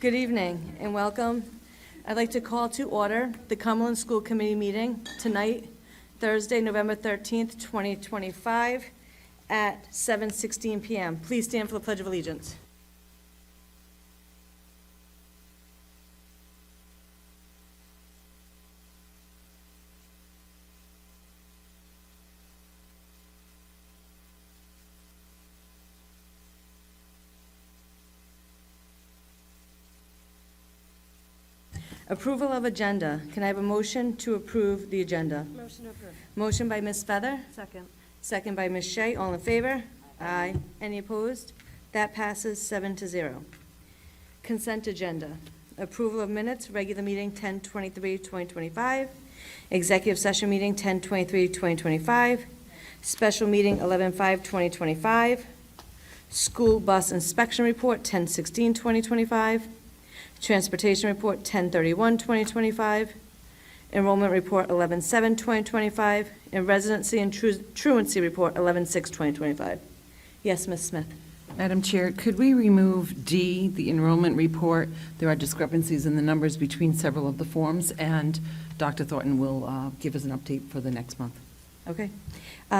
Good evening and welcome. I'd like to call to order the Cumberland School Committee meeting tonight, Thursday, November 13th, 2025, at 7:16 p.m. Please stand for the Pledge of Allegiance. Approval of agenda. Can I have a motion to approve the agenda? Motion approved. Motion by Ms. Feather, Second. second by Ms. Shea. All in favor? Aye. Any opposed? That passes 7-0. Consent agenda. Approval of minutes, regular meeting 10/23/2025, executive session meeting 10/23/2025, special meeting 11/5/2025, school bus inspection report 10/16/2025, transportation report 10/31/2025, enrollment report 11/7/2025, and residency and truancy report 11/6/2025. Yes, Ms. Smith. Madam Chair, could we remove D, the enrollment report? There are discrepancies in the numbers between several of the forms, and Dr. Thornton will give us an update for the next month. Okay.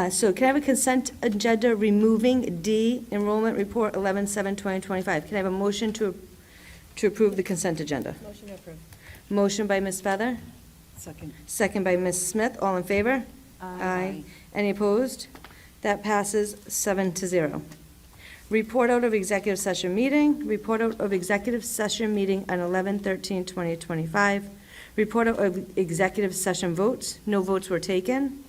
So can I have a consent agenda removing D, enrollment report 11/7/2025? Can I have a motion to approve the consent agenda? Motion approved. Motion by Ms. Feather, Second. second by Ms. Smith. All in favor? Aye. Any opposed? That passes 7-0. Report out of executive session meeting. Report out of executive session meeting on 11/13/2025. Report out of executive session votes. No votes were taken.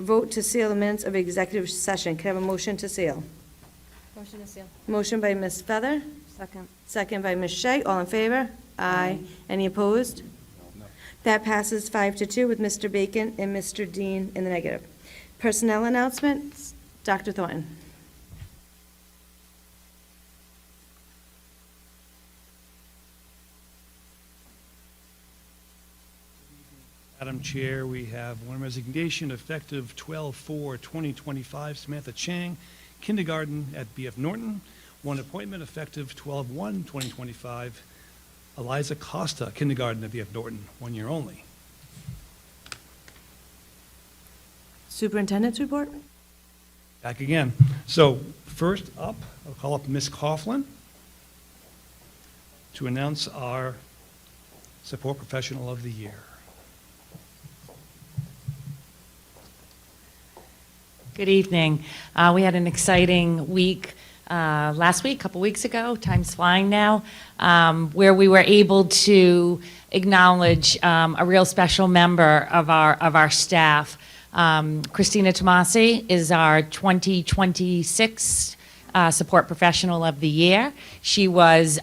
Vote to seal the minutes of executive session. Can I have a motion to seal? Motion to seal. Motion by Ms. Feather, Second. second by Ms. Shea. All in favor? Aye. Any opposed? That passes 5-2 with Mr. Bacon and Mr. Dean in the negative. Personnel announcements. Dr. Thornton. Madam Chair, we have one resignation effective 12/4/2025, Samantha Chang, kindergarten at BF Norton. One appointment effective 12/1/2025, Eliza Costa, kindergarten at BF Norton, 1 year only. Superintendent's report. Back again. So first up, I'll call up Ms. Coughlin to announce our support professional of the year. Good evening. We had an exciting week last week, a couple weeks ago, time's flying now, where we were able to acknowledge a real special member of our staff. Christina Tomasi is our 2026 Support Professional of the Year. She was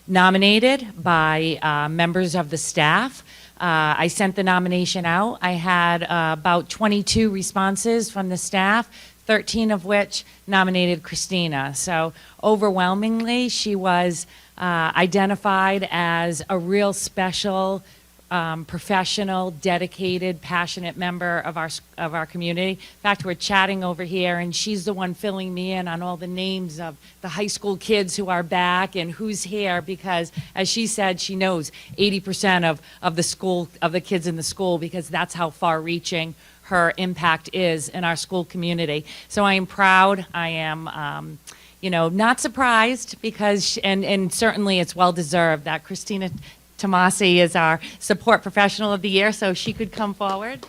nominated by members of the staff. I sent the nomination out. I had about 22 responses from the staff, 13 of which nominated Christina. So overwhelmingly, she was identified as a real special, professional, dedicated, passionate member of our community. In fact, we're chatting over here, and she's the one filling me in on all the names of the high school kids who are back and who's here, because, as she said, she knows 80% of the kids in the school, because that's how far-reaching her impact is in our school community. So I am proud. I am, not surprised, because, and certainly it's well-deserved that Christina Tomasi is our Support Professional of the Year, so she could come forward.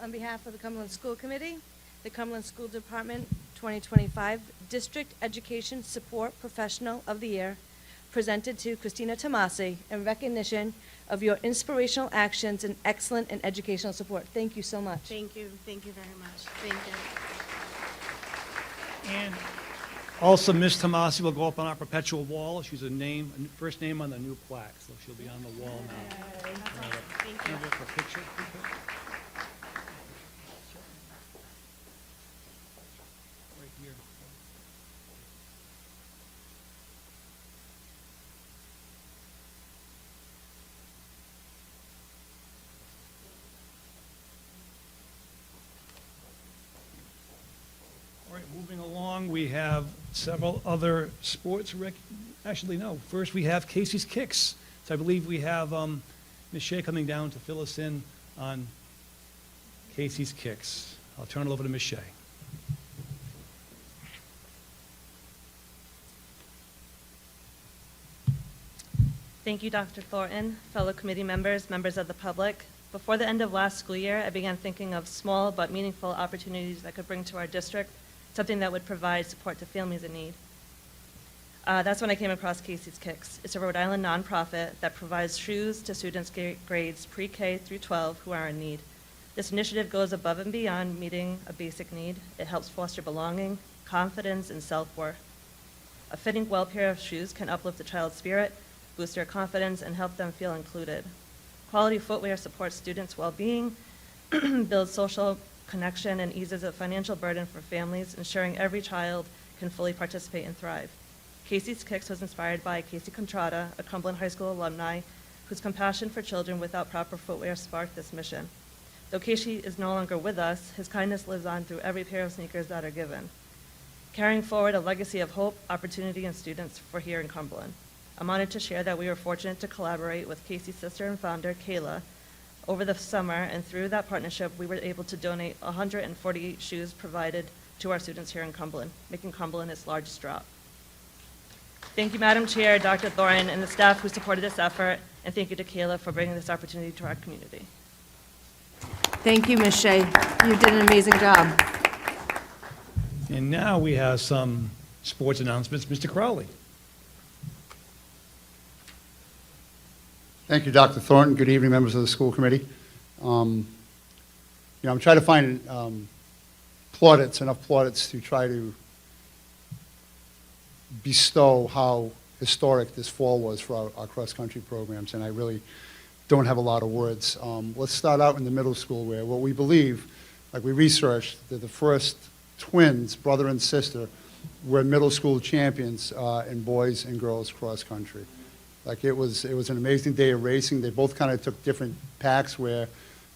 On behalf of the Cumberland School Committee, the Cumberland School Department 2025 District Education Support Professional of the Year, presented to Christina Tomasi in recognition of your inspirational actions and excellent and educational support. Thank you so much. Thank you. Thank you very much. Thank you. And also, Ms. Tomasi will go up on our perpetual wall. She's first name on the new plaque, so she'll be on the wall now. Thank you. For a picture? Right here. have several other actually, no. First, we have Casey's Kicks. So I believe we have Ms. Shea coming down to fill us in on Casey's Kicks. I'll turn it over to Ms. Shea. Thank you, Dr. Thornton, fellow committee members, members of the public. Before the end of last school year, I began thinking of small but meaningful opportunities that could bring to our district something that would provide support to families in need. That's when I came across Casey's Kicks. It's a Rhode Island nonprofit that provides shoes to students grades pre-K through 12 who are in need. This initiative goes above and beyond meeting a basic need. It helps foster belonging, confidence, and self-worth. A fitting, well pair of shoes can uplift a child's spirit, boost their confidence, and help them feel included. Quality footwear supports students' well-being, builds social connection, and eases a financial burden for families, ensuring every child can fully participate and thrive. Casey's Kicks was inspired by Casey Contrada, a Cumberland High School alumni, whose compassion for children without proper footwear sparked this mission. Though Casey is no longer with us, his kindness lives on through every pair of sneakers that are given, carrying forward a legacy of hope, opportunity, and students for here in Cumberland. I'm honored to share that we were fortunate to collaborate with Casey's sister and founder, Kayla, over the summer, and through that partnership, we were able to donate 148 shoes provided to our students here in Cumberland, making Cumberland its largest drop. Thank you, Madam Chair, Dr. Thornton, and the staff who supported this effort, and thank you to Kayla for bringing this opportunity to our community. Thank you, Ms. Shea. You did an amazing job. And now we have some sports announcements. Mr. Crowley. Thank you, Dr. Thornton. Good evening, members of the school committee. I'm trying to find enough plaudits to try to bestow how historic this fall was for our cross-country programs, and I really don't have a lot of words. Let's start out in the middle school, where what we believe, like we researched, that the first twins, brother and sister, were middle school champions in boys and girls cross-country. Like it was an amazing day of racing. They both kind of took different packs, where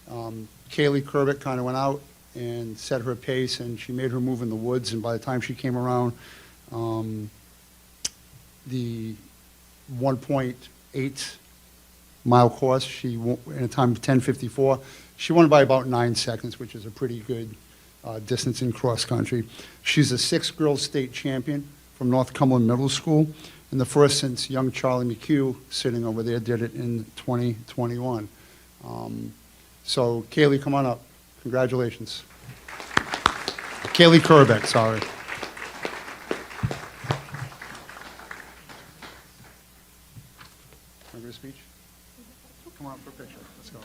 Kaylee Kerbick kind of went out and set her pace, and she made her move in the woods, and by the time she came around the 1.8 mile course, she won in a time of 10:54. She won by about 9 seconds, which is a pretty good distance in cross country. She's a 6th girls state champion from North Cumberland Middle School, and the first since young Charlie McHugh, sitting over there, did it in 2021. So Kaylee, come on up. Congratulations. Kaylee Kerbeck, sorry. Want to give a speech? Come on up for a picture. Let's go.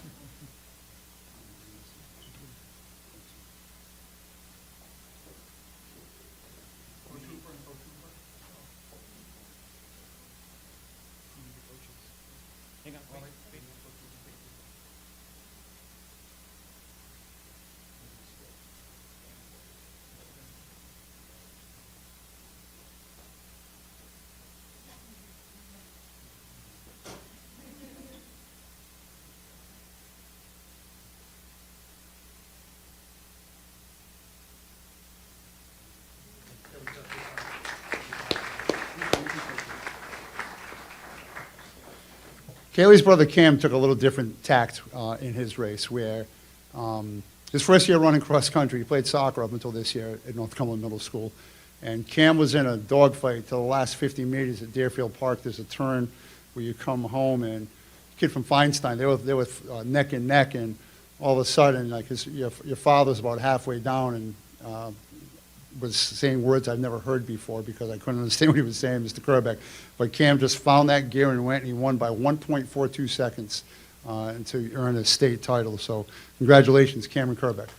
Kaylee's brother Cam took a little different tact in his race, where his first year running cross country, he played soccer up until this year at North Cumberland Middle School, and Cam was in a dogfight till the last 50 meters at Deerfield Park. There's a turn where you come home, and a kid from Feinstein, they were neck and neck, and all of a sudden, like your father's about halfway down and was saying words I've never heard before because I couldn't understand what he was saying, Mr. Kerbeck. But Cam just found that gear and went, and he won by 1.42 seconds to earn a state title. So congratulations, Cameron Kerbeck.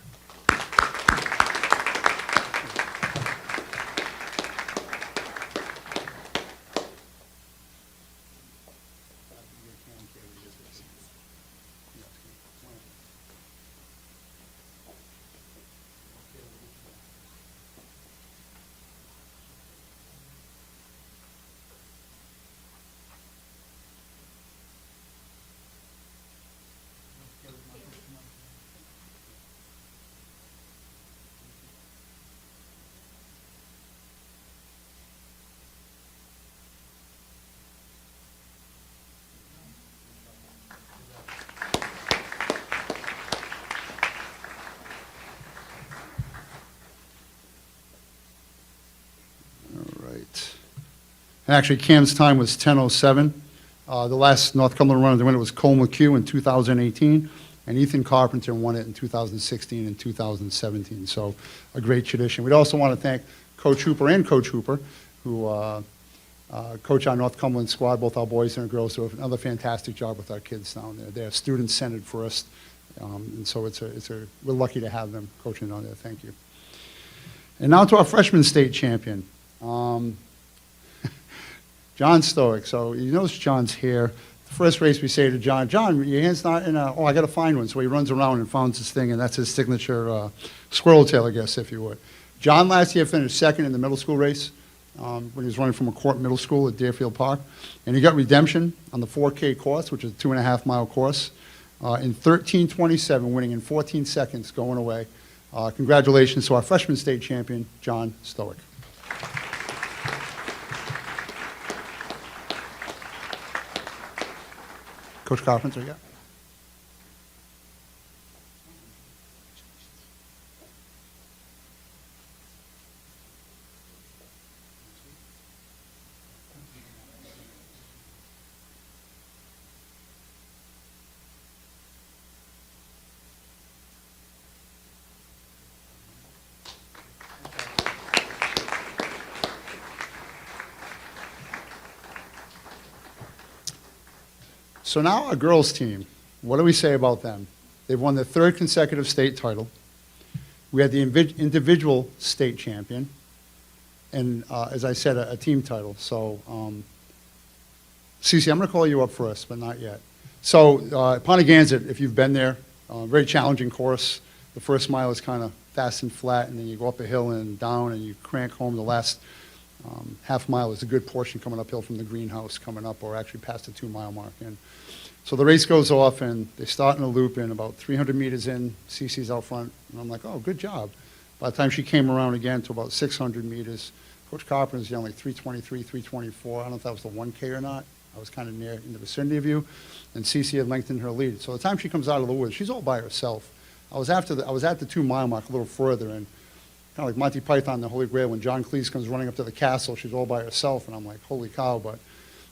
And actually, Cam's time was 10:07. The last North Cumberland runner to win it was Cole McHugh in 2018, and Ethan Carpenter won it in 2016 and 2017. So a great tradition. We'd also want to thank Coach Hooper and Coach Hooper, who coach our North Cumberland squad, both our boys and our girls, do another fantastic job with our kids down there. They're student-centered for us, and so we're lucky to have them coaching down there. Thank you. And now to our freshman state champion, John Stoic. So you notice John's hair. The first race we say to John, John, your hand's not in a, oh, I got to find one. So he runs around and finds his thing, and that's his signature squirrel tail, I guess, if you would. John last year finished second in the middle school race when he was running from McCourt Middle School at Deerfield Park. And he got redemption on the 4K course, which is a 2.5-mile course, in 13:27, winning in 14 seconds going away. Congratulations to our freshman state champion, John Stoic. Coach Carpenter, yeah. So now our girls' team, what do we say about them? They've won their third consecutive state title. We had the individual state champion, and as I said, a team title. So, Cece, I'm going to call you up first, but not yet. So, Ponteganset, if you've been there, very challenging course. The first mile is kind of fast and flat, and then you go up a hill and down, and you crank home. The last half mile is a good portion coming uphill from the greenhouse coming up, or actually past the 2-mile mark. And so the race goes off, and they start in a loop, and about 300 meters in, Cece's out front, and I'm like, oh, good job. By the time she came around again to about 600 meters, Coach Carpenter's yelling like 323, 324. I don't know if that was the 1K or not. I was kind of near in the vicinity of you, and Cece had lengthened her lead. So the time she comes out of the woods, she's all by herself. I was at the 2-mile mark a little further, and kind of like Monty Python, the Holy Grail, when John Cleese comes running up to the castle, she's all by herself, and I'm like, holy cow, but,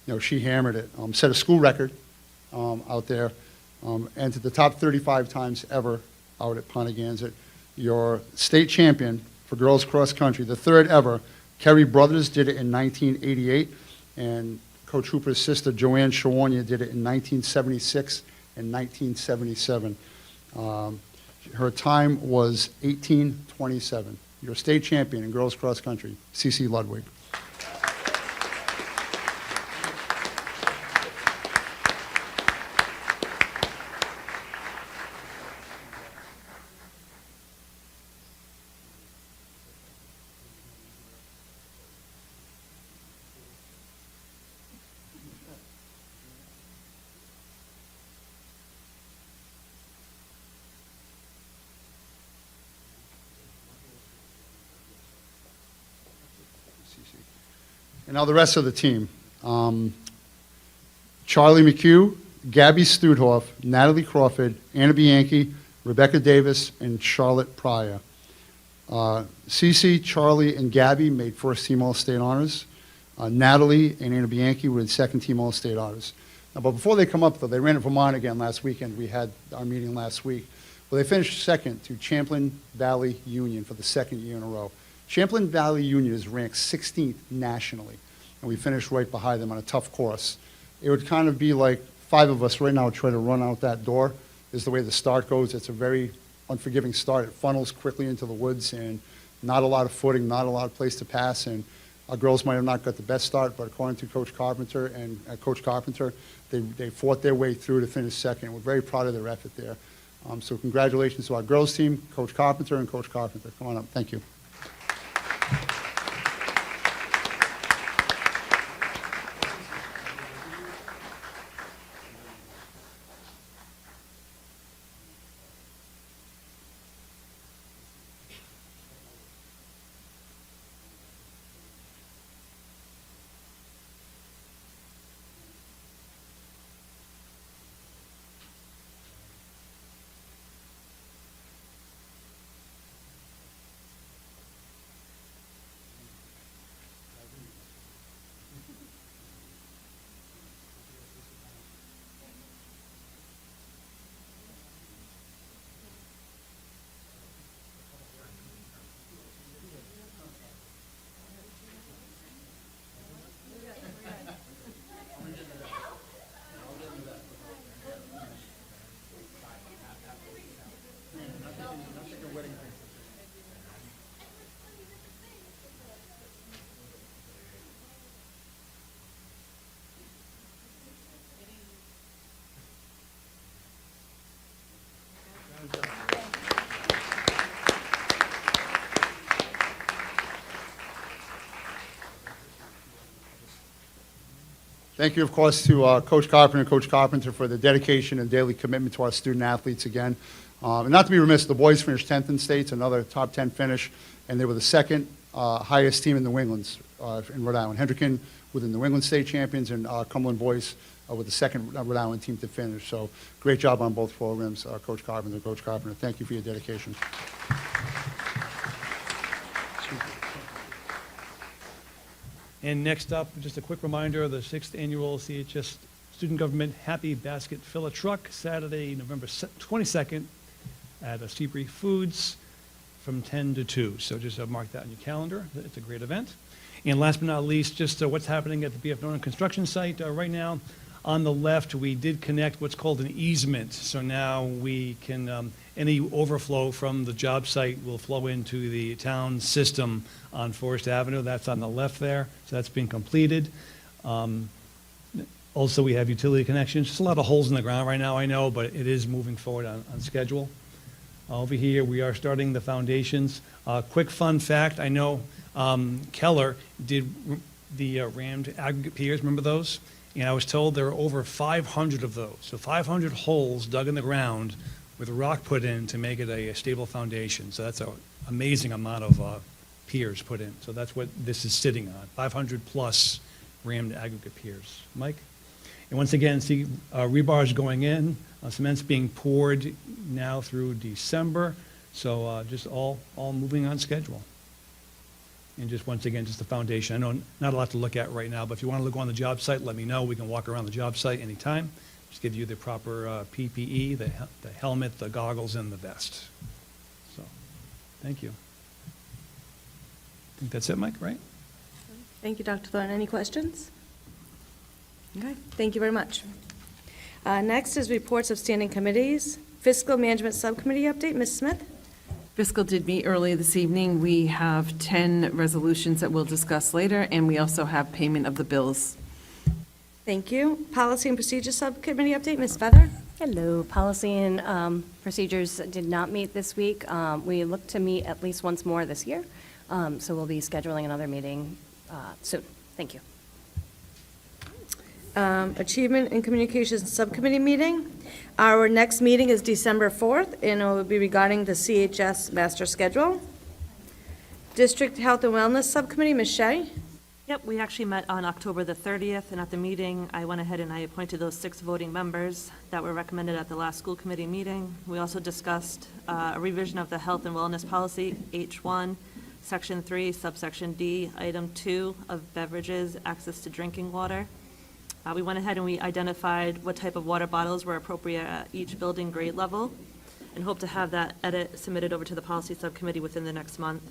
you know, she hammered it. Set a school record out there, entered the top 35 times ever out at Ponteganset. Your state champion for girls cross country, the third ever, Kerry Brothers did it in 1988, and Coach Hooper's sister, Joanne Shawarnia, did it in 1976 and 1977. Her time was 18:27. Your state champion in girls cross country, Cece Ludwig. And now the rest of the team. Charlie McHugh, Gabby Studhoff, Natalie Crawford, Anna Bianchi, Rebecca Davis, and Charlotte Pryor. Cece, Charlie, and Gabby made first-team All-State honors. Natalie and Anna Bianchi were in second-team All-State honors. Now, but before they come up, though, they ran in Vermont again last weekend. We had our meeting last week. Well, they finished second to Champlain Valley Union for the second year in a row. Champlain Valley Union is ranked 16th nationally, and we finished right behind them on a tough course. It would kind of be like 5 of us right now try to run out that door, is the way the start goes. It's a very unforgiving start. It funnels quickly into the woods, and not a lot of footing, not a lot of place to pass, and our girls might have not got the best start, but according to Coach Carpenter and Coach Carpenter, they fought their way through to finish second. We're very proud of their effort there. So congratulations to our girls team, Coach Carpenter and Coach Carpenter. Come on up. Thank you. Thank you, of course, to Coach Carpenter for the dedication and daily commitment to our student athletes again. And not to be remiss, the boys finished 10th in states, another top 10 finish, and they were the second highest team in New England in Rhode Island. Hendricken were the New England state champions, and Cumberland boys were the second Rhode Island team to finish. So great job on both programs, Coach Carpenter. Coach Carpenter, thank you for your dedication. And next up, just a quick reminder of the 6th Annual CHS Student Government Happy Basket Fill-A-Truck, Saturday, November 22nd at Seabury Foods from 10 to 2. So just mark that on your calendar. It's a great event. And last but not least, just what's happening at the BF Norton construction site right now. On the left, we did connect what's called an easement. So now we can, any overflow from the job site will flow into the town system on Forest Avenue. That's on the left there. So that's been completed. Also, we have utility connections. Just a lot of holes in the ground right now, I know, but it is moving forward on schedule. Over here, we are starting the foundations. Quick fun fact, I know Keller did the rammed aggregate piers, remember those? And I was told there are over 500 of those. So 500 holes dug in the ground with rock put in to make it a stable foundation. So that's an amazing amount of piers put in. So that's what this is sitting on, 500 plus rammed aggregate piers. Mike? And once again, see rebars going in, cement's being poured now through December. So just all moving on schedule. And just once again, just the foundation. I know not a lot to look at right now, but if you want to look on the job site, let me know. We can walk around the job site anytime. Just give you the proper PPE, the helmet, the goggles, and the vest. So, thank you. I think that's it, Mike, right? Thank you, Dr. Thornton. Any questions? Okay, thank you very much. Next is reports of standing committees. Fiscal Management Subcommittee update, Ms. Smith? Fiscal did meet early this evening. We have 10 resolutions that we'll discuss later, and we also have payment of the bills. Thank you. Policy and Procedure Subcommittee update, Ms. Feather? Hello. Policy and procedures did not meet this week. We look to meet at least once more this year, so we'll be scheduling another meeting soon. Thank you. Achievement and Communications Subcommittee meeting. Our next meeting is December 4th, and it will be regarding the CHS master schedule. District Health and Wellness Subcommittee, Ms. Shea? Yep, we actually met on October the 30th, and at the meeting, I went ahead and I appointed those 6 voting members that were recommended at the last school committee meeting. We also discussed a revision of the health and wellness policy, H1, Section 3, subsection D, Item 2 of beverages, access to drinking water. We went ahead and we identified what type of water bottles were appropriate at each building grade level, and hope to have that edit submitted over to the policy subcommittee within the next month.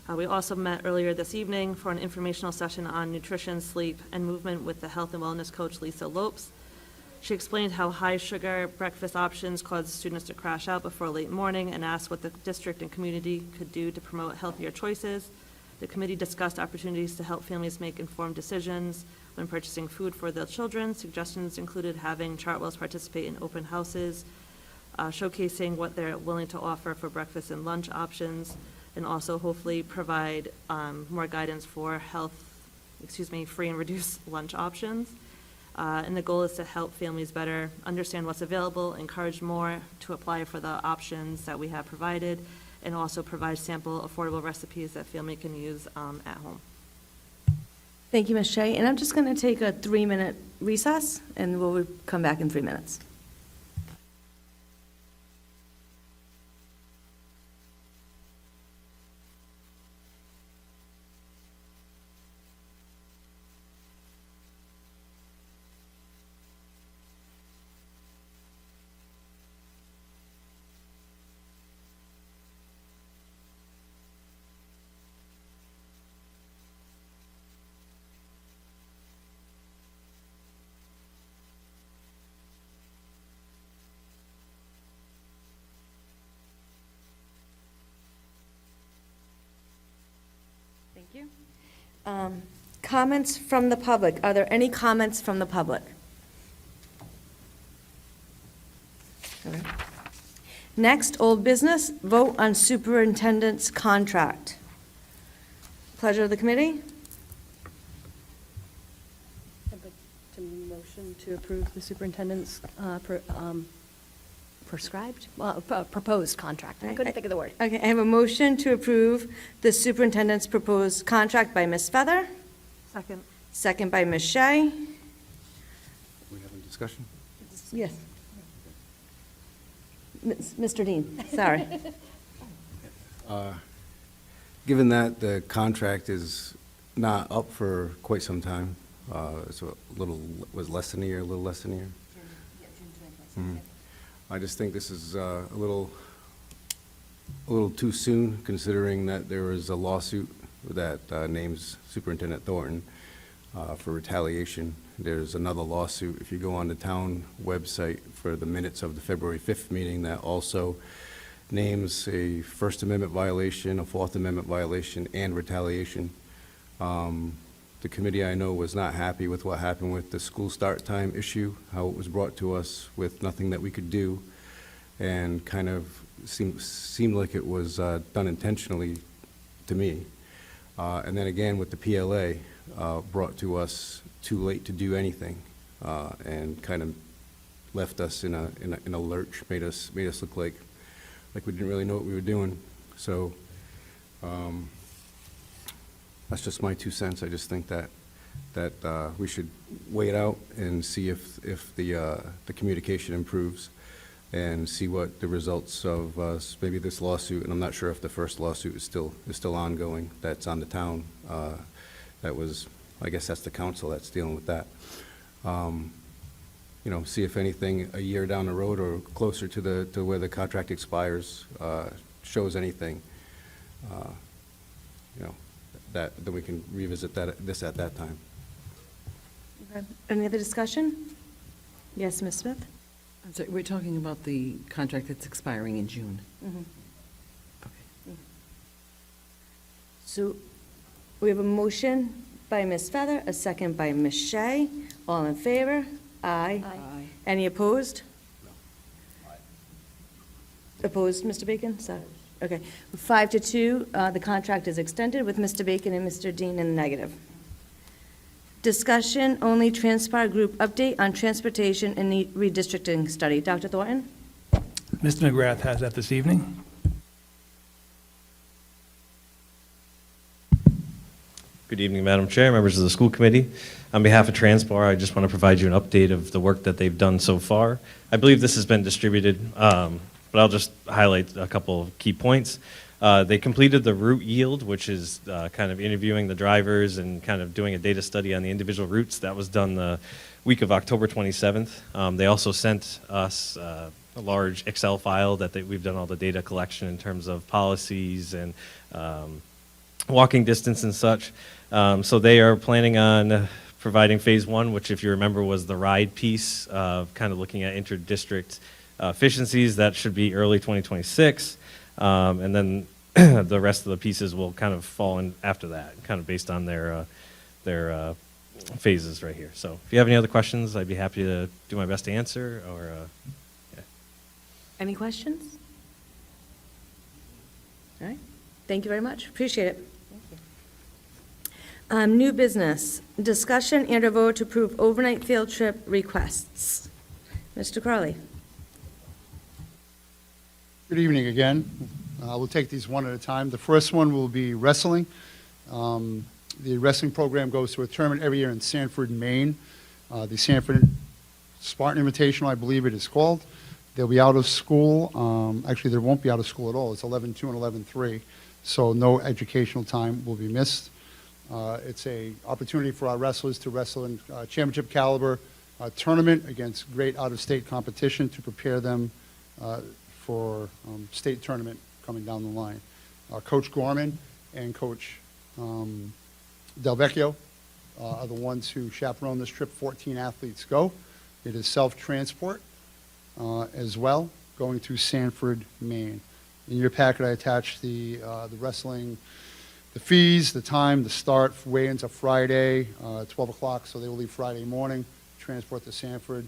We also met earlier this evening for an informational session on nutrition, sleep, and movement with the health and wellness coach, Lisa Lopes. She explained how high-sugar breakfast options cause students to crash out before late morning, and asked what the district and community could do to promote healthier choices. The committee discussed opportunities to help families make informed decisions when purchasing food for their children. Suggestions included having Chartwells participate in open houses, showcasing what they're willing to offer for breakfast and lunch options, and also hopefully provide more guidance for free and reduced lunch options. And the goal is to help families better understand what's available, encourage more to apply for the options that we have provided, and also provide sample affordable recipes that family can use at home. Thank you, Ms. Shea. And I'm just going to take a 3-minute recess, and we'll come back in 3 minutes. Thank you. Comments from the public. Are there any comments from the public? Okay. Next, old business, vote on superintendent's contract. Pleasure of the committee? To To approve the superintendent's proposed contract. I couldn't think of the word. Okay, I have a motion to approve the superintendent's proposed contract by Ms. Feather, Second. second by Ms. Shea. We having discussion? Yes. Mr. Dean, sorry. Given that the contract is not up for quite some time, it's a little, was less than a year, a little less than a year? Mhm. I just think this is a little too soon, considering that there is a lawsuit that names Superintendent Thornton for retaliation. There's another lawsuit, if you go on the town website for the minutes of the February 5th meeting, that also names a First Amendment violation, a Fourth Amendment violation, and retaliation. The committee, I know, was not happy with what happened with the school start time issue, how it was brought to us with nothing that we could do, and kind of seemed like it was done intentionally to me. And then again, with the PLA, brought to us too late to do anything, and kind of left us in a lurch, made us look like we didn't really know what we were doing. So that's just my 2 cents. I just think that we should wait out and see if the communication improves, and see what the results of maybe this lawsuit, and I'm not sure if the first lawsuit is still ongoing, that's on the town. That was, I guess that's the council that's dealing with that. You know, see if anything a year down the road or closer to where the contract expires shows anything. You know, that we can revisit this at that time. Okay. Any other discussion? Yes, Ms. Smith? I'm sorry, we're talking about the contract that's expiring in June. Mhm. Okay. So we have a motion by Ms. Feather, a second by Ms. Shea. All in favor? Aye. Aye. Any opposed? Opposed, Mr. Bacon? Sorry. Okay. 5-2, the contract is extended with Mr. Bacon and Mr. Dean in the negative. Discussion only Transpire Group update on transportation and redistricting study. Dr. Thornton? Mr. McGrath has that this evening. Good evening, Madam Chair, members of the school committee. On behalf of Transpar, I just want to provide you an update of the work that they've done so far. I believe this has been distributed, but I'll just highlight a couple of key points. They completed the route yield, which is kind of interviewing the drivers and kind of doing a data study on the individual routes. That was done the week of October 27th. They also sent us a large Excel file that we've done all the data collection in terms of policies and walking distance and such. So they are planning on providing phase one, which, if you remember, was the ride piece, kind of looking at inter-district efficiencies. That should be early 2026. And then the rest of the pieces will kind of fall in after that, kind of based on their phases right here. So if you have any other questions, I'd be happy to do my best to answer. Or yeah. Any questions? All right. Thank you very much. Appreciate it. New business, discussion and a vote to approve overnight field trip requests. Mr. Crowley? Good evening again. We'll take these one at a time. The first one will be wrestling. The wrestling program goes to a tournament every year in Sanford, Maine. The Sanford Spartan Invitational, I believe it is called. They'll be out of school. Actually, they won't be out of school at all. It's 11-2 and 11-3, so no educational time will be missed. It's an opportunity for our wrestlers to wrestle in championship caliber tournament against great out-of-state competition to prepare them for state tournament coming down the line. Coach Gorman and Coach Del Vecchio are the ones who chaperone this trip. 14 athletes go. It is self-transport as well, going to Sanford, Maine. In your packet, I attached the wrestling, the fees, the time, the start. Weigh-ins are Friday, 12 o'clock, so they will leave Friday morning, transport to Sanford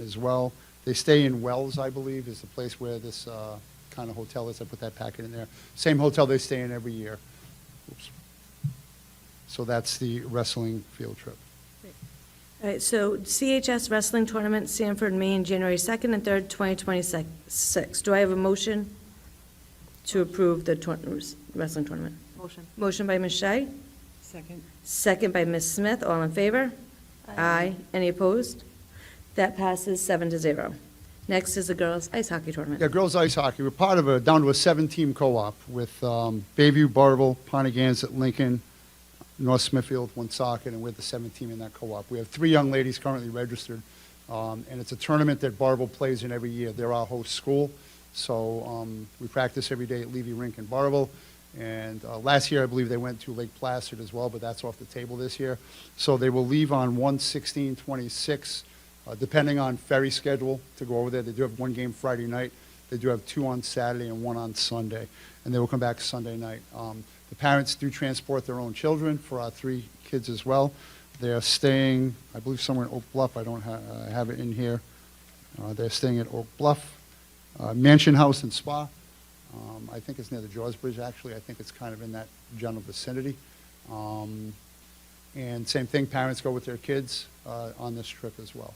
as well. They stay in Wells, I believe, is the place where this kind of hotel is. I put that packet in there. Same hotel they stay in every year. Oops. So that's the wrestling field trip. All right, so CHS Wrestling Tournament, Sanford, Maine, January 2nd and 3rd, 2026. Do I have a motion to approve the wrestling tournament? Motion. Motion by Ms. Shea, Second. second by Ms. Smith. All in favor? Aye. Any opposed? That passes 7-0. Next is the girls' ice hockey tournament. Yeah, girls ice hockey. We're part of down to a 7-team co-op with Bayview, Barville, Pontigansett, Lincoln, North Smithfield, Woonsocket, and we're the 7th team in that co-op. We have 3 young ladies currently registered, and it's a tournament that Barville plays in every year. They're our host school, so we practice every day at Levy Rink in Barville. And last year, I believe they went to Lake Placid as well, but that's off the table this year. So they will leave on 1/16/26, depending on ferry schedule to go over there. They do have 1 game Friday night. They do have 2 on Saturday and 1 on Sunday, and they will come back Sunday night. The parents do transport their own children for our 3 kids as well. They're staying, I believe, somewhere in Oak Bluff. I don't have it in here. They're staying at Oak Bluff Mansion House and Spa. I think it's near the Jaws Bridge, actually. I think it's kind of in that general vicinity. And same thing, parents go with their kids on this trip as well.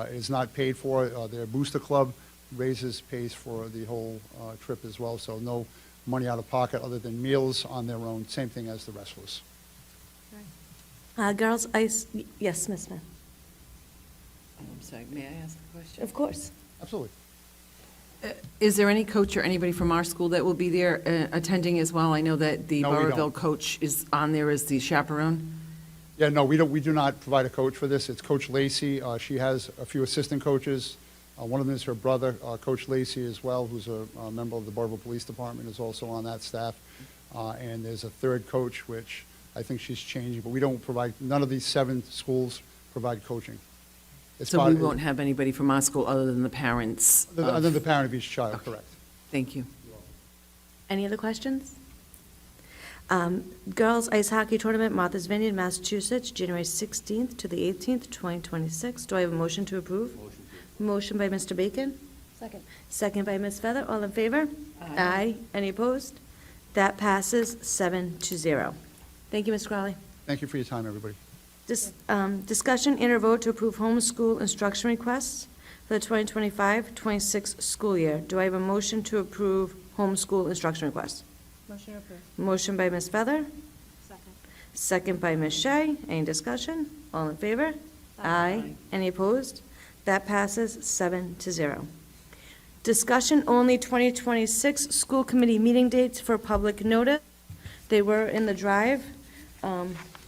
It is not paid for. Their booster club pays for the whole trip as well, so no money out of pocket other than meals on their own. Same thing as the wrestlers. Girls ice, yes, Ms. Smith. I'm sorry, may I ask a question? Of course. Absolutely. Is there any coach or anybody from our school that will be there attending as well? I know that the No, we don't. Burrillville coach is on there as the chaperone. Yeah, no, we do not provide a coach for this. It's Coach Lacey. She has a few assistant coaches. One of them is her brother, Coach Lacey as well, who's a member of the Barville Police Department, is also on that staff. And there's a third coach, which I think she's changing, but we don't provide, none of these 7 schools provide coaching. It's So part- we won't have anybody from our school other than the parents? Other than the parent of each child, Okay. correct. Thank you. Any other questions? Girls Ice Hockey Tournament, Martha's Vineyard, Massachusetts, January 16th to the 18th, 2026. Do I have a motion to approve? Motion by Mr. Bacon, Second. second by Ms. Feather. All in favor? Aye. Any opposed? That passes 7-0. Thank you, Ms. Crowley. Thank you for your time, everybody. Discussion and or vote to approve homeschool instruction requests for the 2025-26 school year. Do I have a motion to approve homeschool instruction requests? Motion approved. Motion by Ms. Feather, Second. second by Ms. Shea. Any discussion? All in favor? Aye. Any opposed? That passes 7-0. Discussion only 2026 school committee meeting dates for public notice. They were in the drive,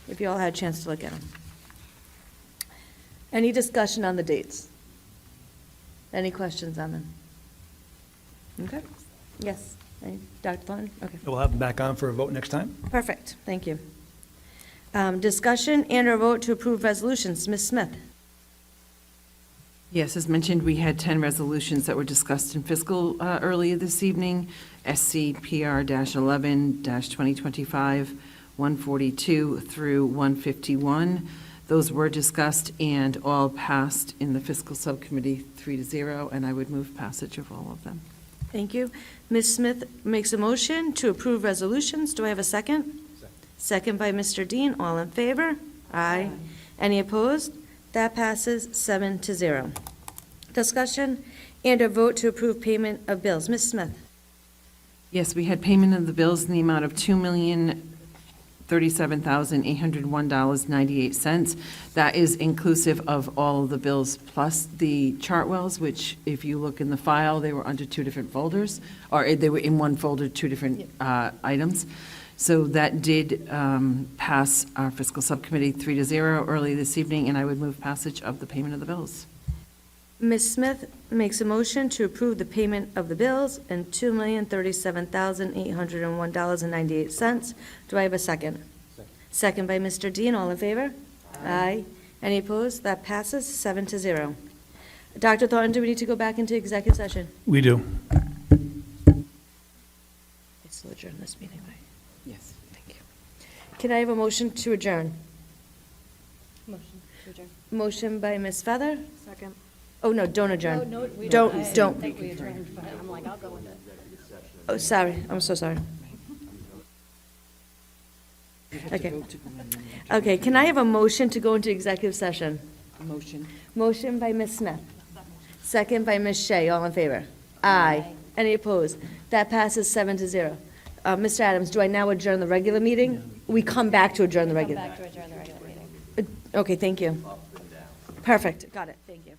if you all had a chance to look at them. Any discussion on the dates? Any questions on them? Okay. Yes. Dr. Thornton? Okay. We'll have them back on for a vote next time. Perfect, thank you. Discussion and or vote to approve resolutions. Ms. Smith? Yes, as mentioned, we had 10 resolutions that were discussed in fiscal earlier this evening. SCPR-11-2025, 142 through 151. Those were discussed and all passed in the fiscal subcommittee 3-0, and I would move passage of all of them. Thank you. Ms. Smith makes a motion to approve resolutions. Do I have a second? Second by Mr. Dean. All in favor? Aye. Any opposed? That passes 7-0. Discussion and a vote to approve payment of bills. Ms. Smith? Yes, we had payment of the bills in the amount of $2,037,801.98. That is inclusive of all of the bills plus the Chartwells, which if you look in the file, they were under 2 different folders, or they were in one folder, 2 different items. So that did pass our fiscal subcommittee 3-0 early this evening, and I would move passage of the payment of the bills. Ms. Smith makes a motion to approve the payment of the bills in $2,037,801.98. Do I have a second? Second by Mr. Dean. All in favor? Aye. Any opposed? That passes 7-0. Dr. Thornton, do we need to go back into executive session? We do. It's to adjourn this meeting, right? Yes. Thank you. Can I have a motion to adjourn? Motion to adjourn. Motion by Ms. Feather? Second. Oh, no, don't adjourn. No, we Don't. I think we adjourned, but I'm like, I'll go with it. Oh, sorry, I'm so sorry. Okay. Okay, can I have a motion to go into executive session? Motion. Motion by Ms. Smith. Second by Ms. Shea. All in favor? Aye. Any opposed? That passes 7-0. Mr. Adams, do I now adjourn the regular meeting? We come back to adjourn the Come regular. back to adjourn the regular meeting. Okay, thank you. Perfect, got it, thank you.